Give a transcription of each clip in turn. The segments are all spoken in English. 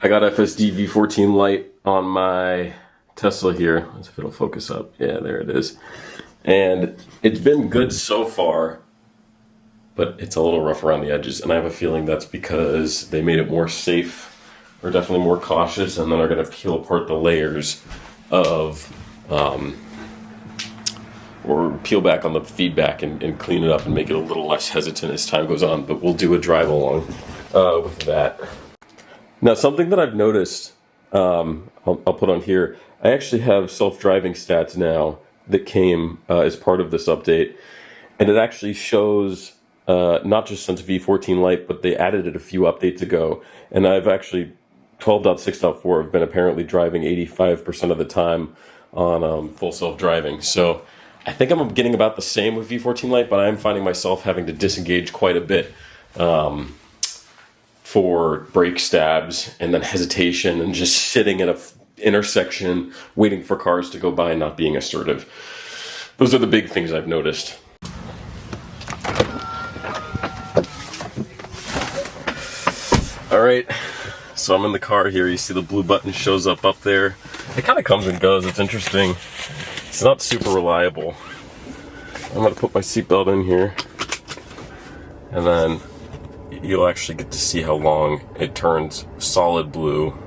I got FSD v14 Lite on my Tesla here. Let's see if it'll focus up. Yeah, there it is. And it's been good so far, but it's a little rough around the edges. And I have a feeling that's because they made it more safe, or definitely more cautious, and then are going to peel apart the layers of, or peel back on the feedback and clean it up and make it a little less hesitant as time goes on. But we'll do a drive along with that. Now, something that I've noticed, I'll put on here, I actually have self-driving stats now that came as part of this update, and it actually shows not just since v14 Lite, but they added it a few updates ago, and I've actually 12.6.4 have been apparently driving 85% of the time on full self-driving. So I think I'm getting about the same with v14 Lite, but I am finding myself having to disengage quite a bit for brake stabs and then hesitation and just sitting in a intersection waiting for cars to go by and not being assertive. Those are the big things I've noticed. Alright, so I'm in the car here. You see the blue button shows up there. It kind of comes and goes. It's interesting. It's not super reliable. I'm going to put my seatbelt in here, and then you'll actually get to see how long it turns solid blue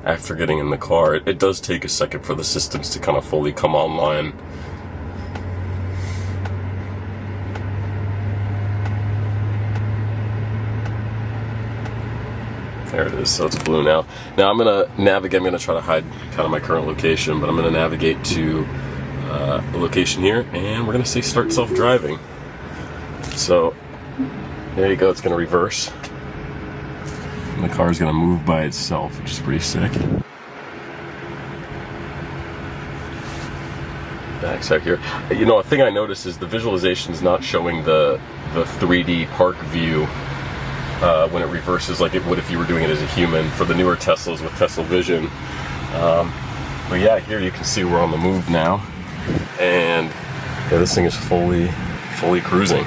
after getting in the car. It does take a second for the systems to kind of fully come online. There it is, so it's blue now. Now I'm gonna navigate, I'm gonna try to hide kind of my current location, but I'm gonna navigate to the location here, and we're gonna say start self-driving. So there you go, it's gonna reverse. And the car is gonna move by itself, which is pretty sick. Backs out here. You know, a thing I noticed is the visualization is not showing the 3D park view when it reverses like it would if you were doing it as a human for the newer Teslas with Tesla Vision. But yeah, here you can see we're on the move now, and yeah, this thing is fully cruising.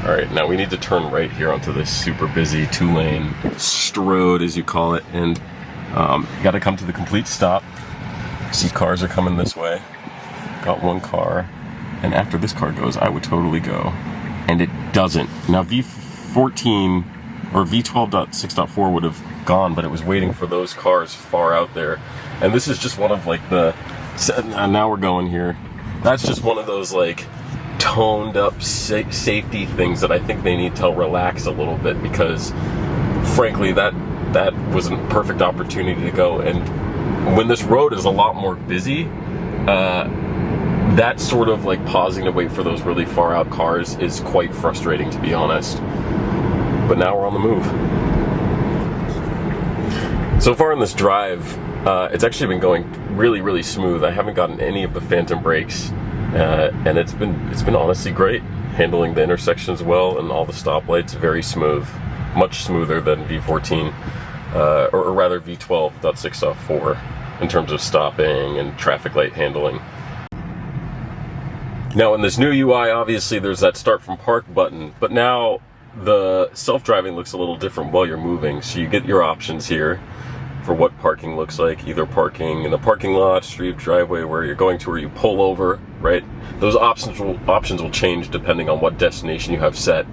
All right, now we need to turn right here onto this super busy 2-lane road, as you call it, and you got to come to the complete stop. See, cars are coming this way. Got one car, and after this car goes, I would totally go, and it doesn't. Now v14 or v12.6.4 would have gone, but it was waiting for those cars far out there, and this is just one of like the. Now we're going here. That's just one of those like toned up safety things that I think they need to relax a little bit, because frankly that was a perfect opportunity to go, and when this road is a lot more busy, that sort of like pausing to wait for those really far out cars is quite frustrating, to be honest. But now we're on the move. So far in this drive, it's actually been going really smooth. I haven't gotten any of the phantom brakes. And it's been honestly great, handling the intersections well, and all the stoplights very smooth, much smoother than v14, or rather v12.6.4 in terms of stopping and traffic light handling. Now in this new UI, obviously there's that start from park button, but now the self-driving looks a little different while you're moving. So you get your options here for what parking looks like, either parking in the parking lot, street, driveway, where you're going to, where you pull over, right? Those options will change depending on what destination you have set.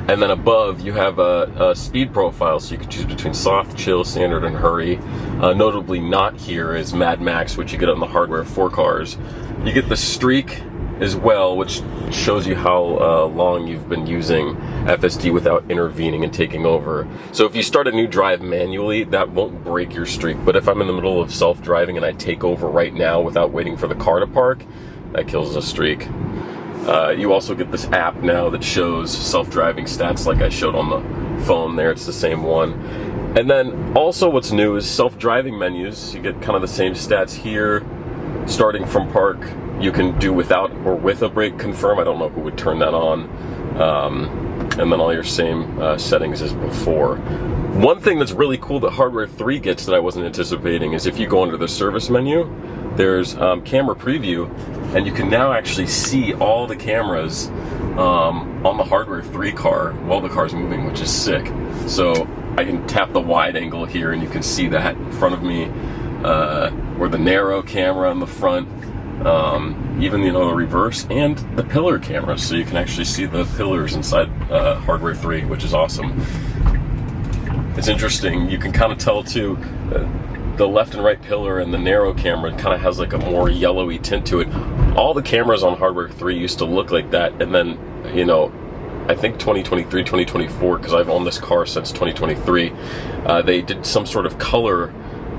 And then above, you have a speed profile, so you can choose between soft, chill, standard, and hurry. Notably not here is Mad Max, which you get on the hardware 4 cars. You get the streak as well, which shows you how long you've been using FSD without intervening and taking over. So if you start a new drive manually, that won't break your streak. But if I'm in the middle of self-driving and I take over right now without waiting for the car to park, that kills the streak. You also get this app now that shows self-driving stats like I showed on the phone there. It's the same one. And then also what's new is self-driving menus. You get kind of the same stats here. Starting from park, you can do without or with a brake confirm. I don't know who would turn that on. And then all your same settings as before. One thing that's really cool that Hardware 3 gets that I wasn't anticipating is if you go under the service menu, there's camera preview, and you can now actually see all the cameras on the Hardware 3 car while the car's moving, which is sick. So I can tap the wide angle here and you can see that in front of me, or the narrow camera in the front, even, you know, the reverse and the pillar camera, so you can actually see the pillars inside Hardware 3, which is awesome. It's interesting, you can kind of tell too, the left and right pillar and the narrow camera kind of has like a more yellowy tint to it. All the cameras on Hardware 3 used to look like that, and then, you know, I think 2023, 2024, because I've owned this car since 2023, they did some sort of color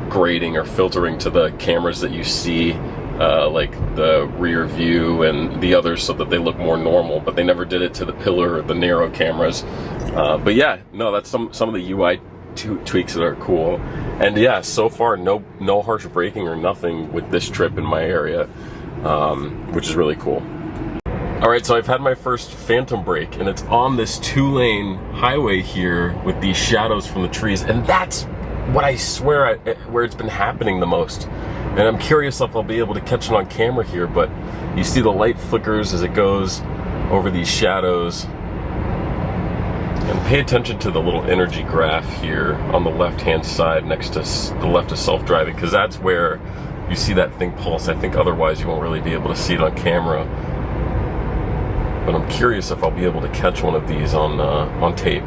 grading or filtering to the cameras that you see, like the rear view and the others, so that they look more normal, but they never did it to the pillar or the narrow cameras. But yeah, no, that's some of the UI tweaks that are cool. And yeah, so far no harsh braking or nothing with this trip in my area, which is really cool. Alright, so I've had my first phantom brake, and it's on this 2-lane highway here with these shadows from the trees, and that's what I swear where it's been happening the most. And I'm curious if I'll be able to catch it on camera here, but you see the light flickers as it goes over these shadows. And pay attention to the little energy graph here on the left-hand side next to the left of self-driving, because that's where you see that thing pulse. I think otherwise you won't really be able to see it on camera. But I'm curious if I'll be able to catch one of these on tape.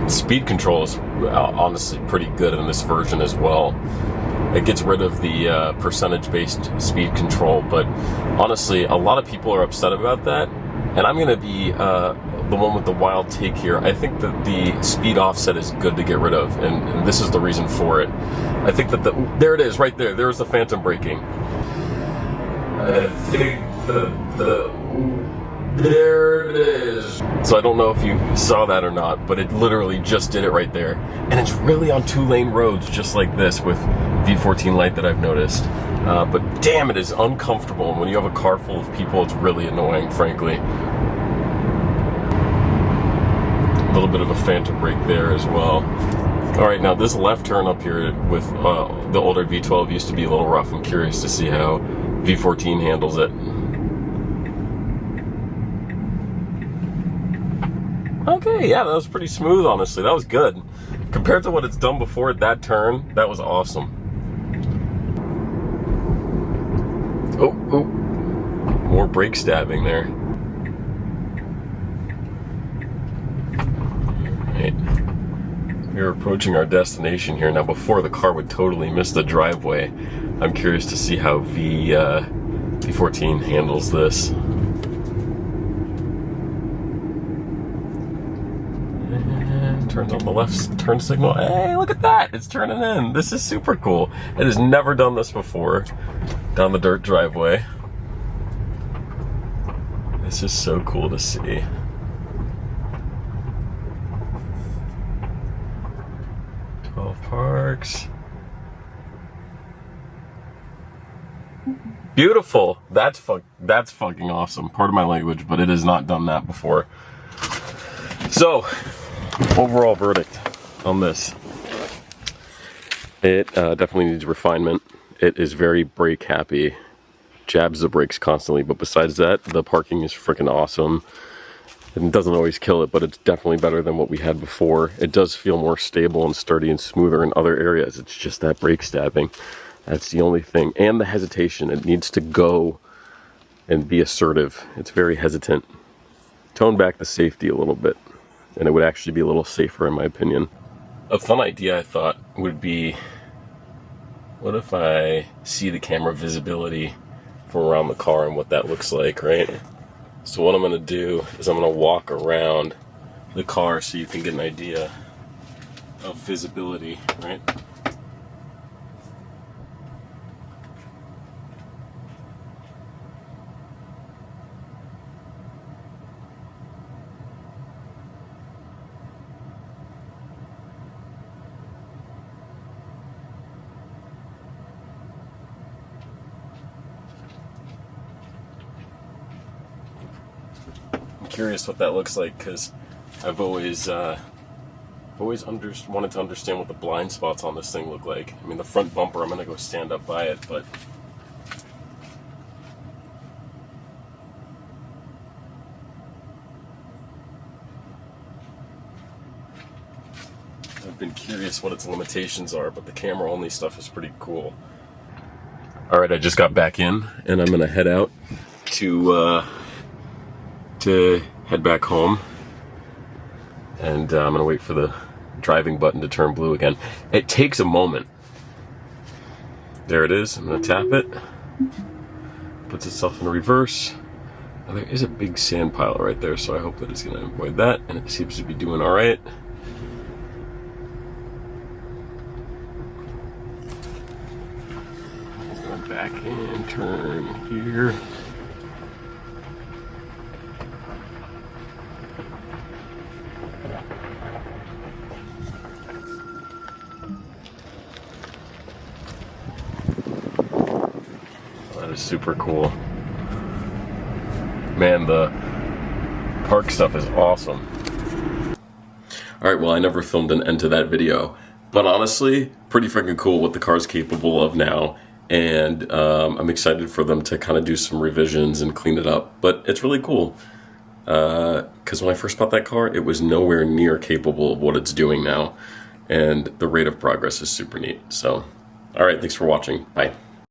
Speed control is honestly pretty good in this version as well. It gets rid of the percentage-based speed control, but honestly, a lot of people are upset about that. And I'm going to be the one with the wild take here. I think that the speed offset is good to get rid of, and this is the reason for it. I think that there it is, right there. There's the phantom braking. I think there it is. So I don't know if you saw that or not, but it literally just did it right there. And it's really on 2-lane roads just like this with v14 Lite that I've noticed. But damn, it is uncomfortable. And when you have a car full of people, it's really annoying, frankly. A little bit of a phantom brake there as well. All right, now this left turn up here with the older V12 used to be a little rough. I'm curious to see how V14 handles it. Okay, yeah, that was pretty smooth, honestly. That was good. Compared to what it's done before at that turn, that was awesome. Oh, more brake stabbing there. Right. We're approaching our destination here. Now, before, the car would totally miss the driveway. I'm curious to see how V14 handles this. And turns on the left turn signal. Hey, look at that! It's turning in. This is super cool. It has never done this before down the dirt driveway. This is so cool to see. Parks. Beautiful. That's fucking awesome. Pardon my language, but it has not done that before. So, overall verdict on this. It definitely needs refinement. It is very brake happy. Jabs the brakes constantly, but besides that, the parking is freaking awesome. It doesn't always kill it, but it's definitely better than what we had before. It does feel more stable and sturdy and smoother in other areas. It's just that brake stabbing. That's the only thing. And the hesitation. It needs to go and be assertive. It's very hesitant. Tone back the safety a little bit, and it would actually be a little safer in my opinion. A fun idea I thought would be, what if I see the camera visibility from around the car and what that looks like, right? So what I'm going to do is I'm going to walk around the car so you can get an idea of visibility, right? Curious what that looks like, because I've always wanted to understand what the blind spots on this thing look like. I mean, the front bumper, I'm going to go stand up by it, but I've been curious what its limitations are, but the camera only stuff is pretty cool. All right, I just got back in, and I'm gonna head out to head back home, and I'm gonna wait for the driving button to turn blue again. It takes a moment. There it is. I'm gonna tap it. Puts itself in reverse. Now, there is a big sand pile right there, so I hope that it's gonna avoid that, and it seems to be doing all right. Going back in, turn here. That is super cool. Man, the park stuff is awesome. Alright, well, I never filmed an end to that video, but honestly, pretty freaking cool what the car's capable of now, and I'm excited for them to kind of do some revisions and clean it up, but it's really cool. Because when I first bought that car, it was nowhere near capable of what it's doing now, and the rate of progress is super neat. So, alright, thanks for watching. Bye.